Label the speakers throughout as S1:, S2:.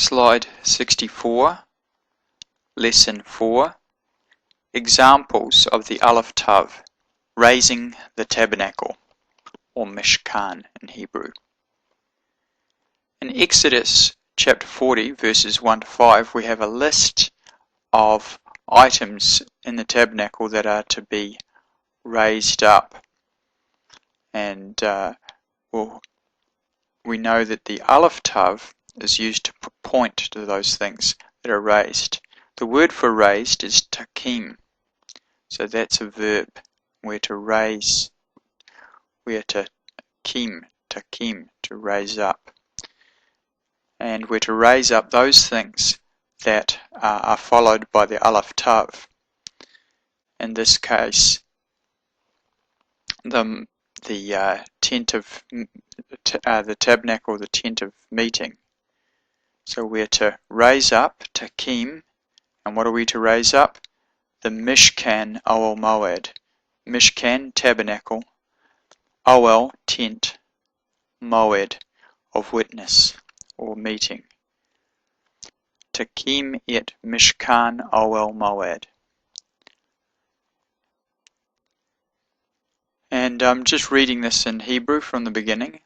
S1: Slide 64, Lesson 4, Examples of the Aleph Tav, Raising the Tabernacle, or Mishkan in Hebrew. In Exodus chapter 40, verses 1 to 5, we have a list of items in the tabernacle that are to be raised up. And we know that the Aleph Tav is used to point to those things that are raised. The word for raised is takim. So that's a verb. We're to raise. We're to takim, to raise up. And we're to raise up those things that are followed by the Aleph Tav. In this case, the tabernacle, the tent of meeting. So we're to raise up, takim, and what are we to raise up? The Mishkan Oel Moed. Mishkan, tabernacle, Oel, tent, Moed, of witness or meeting. Takim et Mishkan Oel Moed. And I'm just reading this in Hebrew from the beginning.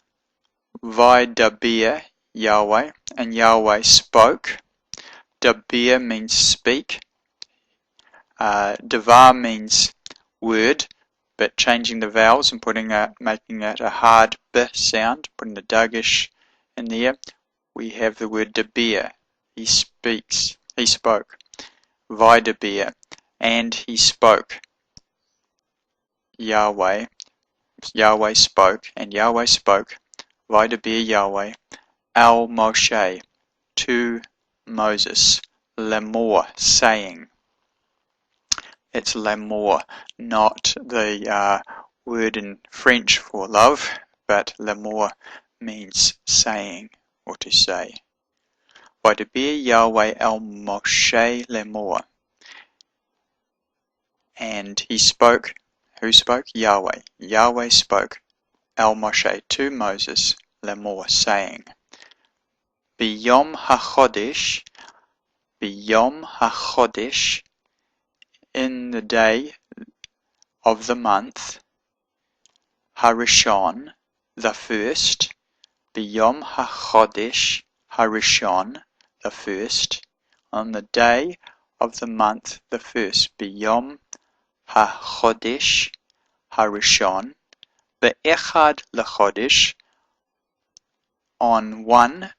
S1: Vaydaber Yahweh, and Yahweh spoke. Daber means speak. Devar means word, but changing the vowels and making it a hard b sound, putting the dagish in there, we have the word daber. He speaks. He spoke. Vaydaber, and he spoke. Yahweh spoke, and Yahweh spoke. Vaydaber Yahweh al Moshe, to Moses, lemor, saying. It's lemor, not the word in French for love, but lemor means saying or to say. Vaydaber Yahweh al Moshe lemor. And he spoke. Who spoke? Yahweh. Yahweh spoke al Moshe, to Moses, lemor, saying. Biyom HaChodesh, in the day of the month, Harishon, the first, Biyom HaChodesh, Harishon, the first, on the day of the month, the first, Biyom HaChodesh, Harishon, Be'echad LeChodesh, on one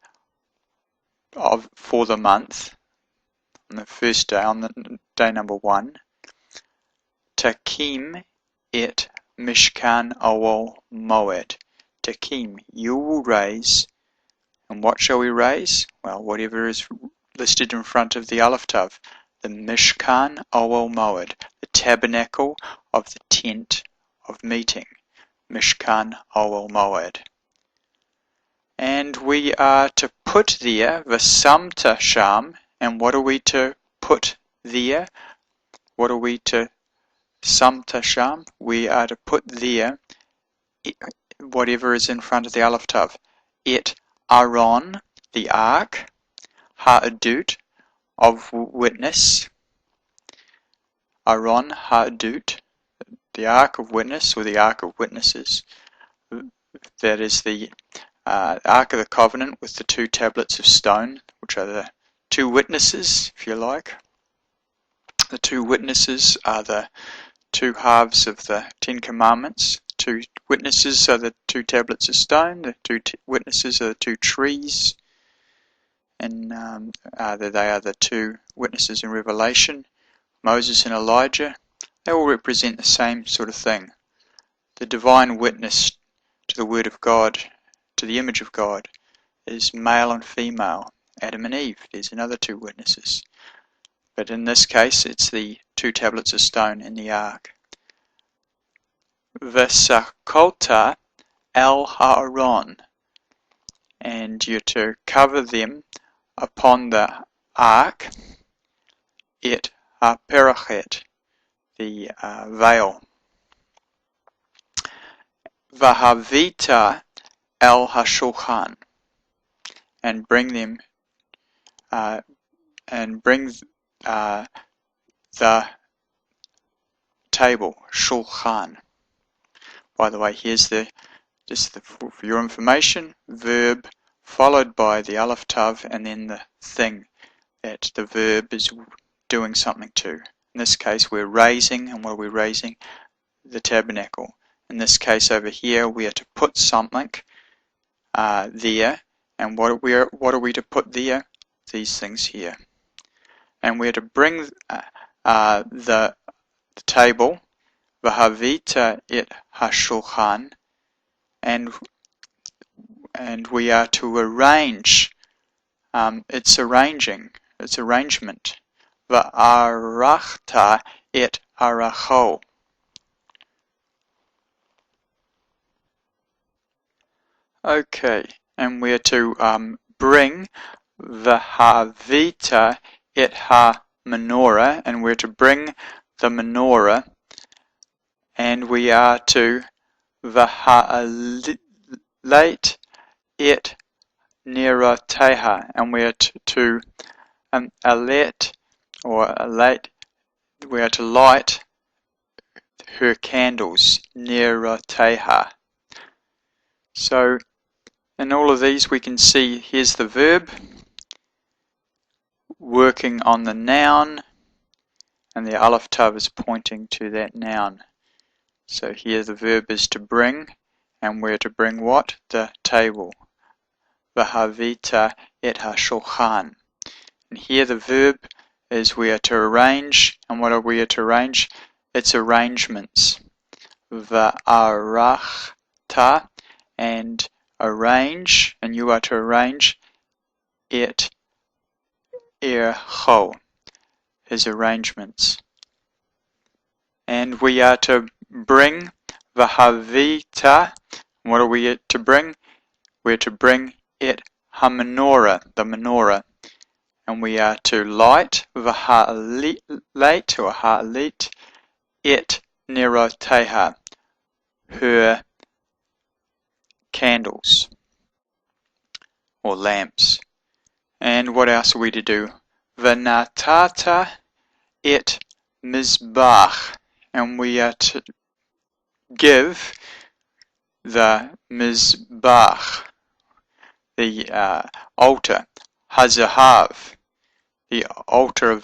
S1: for the month, on the first day, on the day number 1, Takim et Mishkan Oel Moed. Takim, you will raise, and what shall we raise? Well, whatever is listed in front of the Aleph Tav, the Mishkan Oel Moed, the tabernacle of the tent of meeting, Mishkan Oel Moed. And we are to put there Vasamta Sham, and what are we to put there? What are we to Samta Sham? We are to put there whatever is in front of the Aleph Tav. Et Aaron, the ark, Ha'adut, of witness. Aaron Ha'adut, the ark of witness, or the ark of witnesses. That is the Ark of the Covenant with the 2 tablets of stone, which are the 2 witnesses, if you like. The 2 witnesses are the 2 halves of the 10 Commandments. 2 witnesses are the 2 tablets of stone. The 2 witnesses are the 2 trees. And they are the 2 witnesses in Revelation, Moses and Elijah. They all represent the same sort of thing. The divine witness to the Word of God, to the image of God, is male and female, Adam and Eve. There's another 2 witnesses. But in this case, it's the 2 tablets of stone in the ark. V'sakolta el ha'aron, and you're to cover them upon the ark, et ha'perachet, the veil. V'havita el hashulchan, and bring them and bring the table, shulchan. By the way, here's for your information, verb followed by the aleph tav and then the thing that the verb is doing something to. In this case, we're raising, and what are we raising? The tabernacle. In this case over here, we are to put something there, and what are we to put there? These things here. And we're to bring the table, v'havita et hashulchan, and we are to arrange. It's arrangement. V'arachta et aracho. Okay, and we're to bring v'havita et ha-menorah, and we're to bring the menorah, and we are to v'ha'alit et nerateha, and we are to we are to light her candles, nerateha. So in all of these we can see here's the verb working on the noun, and the aleph tav is pointing to that noun. So here the verb is to bring, and we're to bring what? The table. V'havita et hashulchan. And here the verb is we are to arrange, and what are we to arrange? It's arrangements. V'arachta, and arrange, and you are to arrange et ercho, his arrangements. And we are to bring v'havita. What are we to bring? We're to bring it ha-menorah, the menorah. And we are to light v'ha'alit or ha'alit it nerateha, her candles or lamps. And what else are we to do? V'natata it mizbach, and we are to give the mizbach, the altar, hazahav, the altar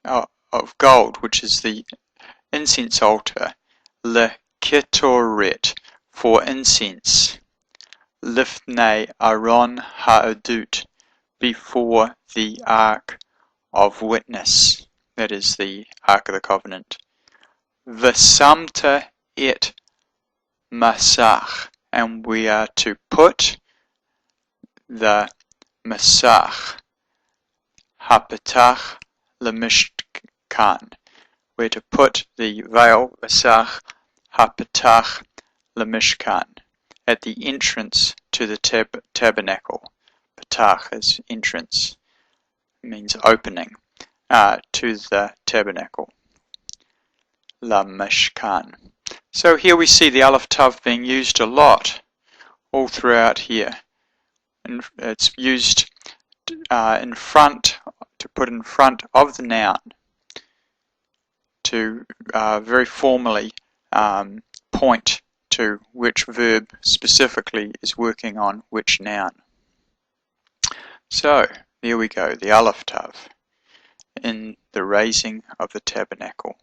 S1: of gold, which is the incense altar, leketoret, for incense, lifnei aron ha'adut, before the ark of witness, that is the ark of the covenant. V'samta et masach, and we are to put the masach hapetach lemishkan. We're to put the veil masach hapetach lemishkan at the entrance to the tabernacle. Petach is entrance, means opening to the tabernacle. Lamishkan. So here we see the aleph tav being used a lot all throughout here. And it's used in front, to put in front of the noun, to very formally point to which verb specifically is working on which noun. So there we go, the aleph tav in the raising of the tabernacle.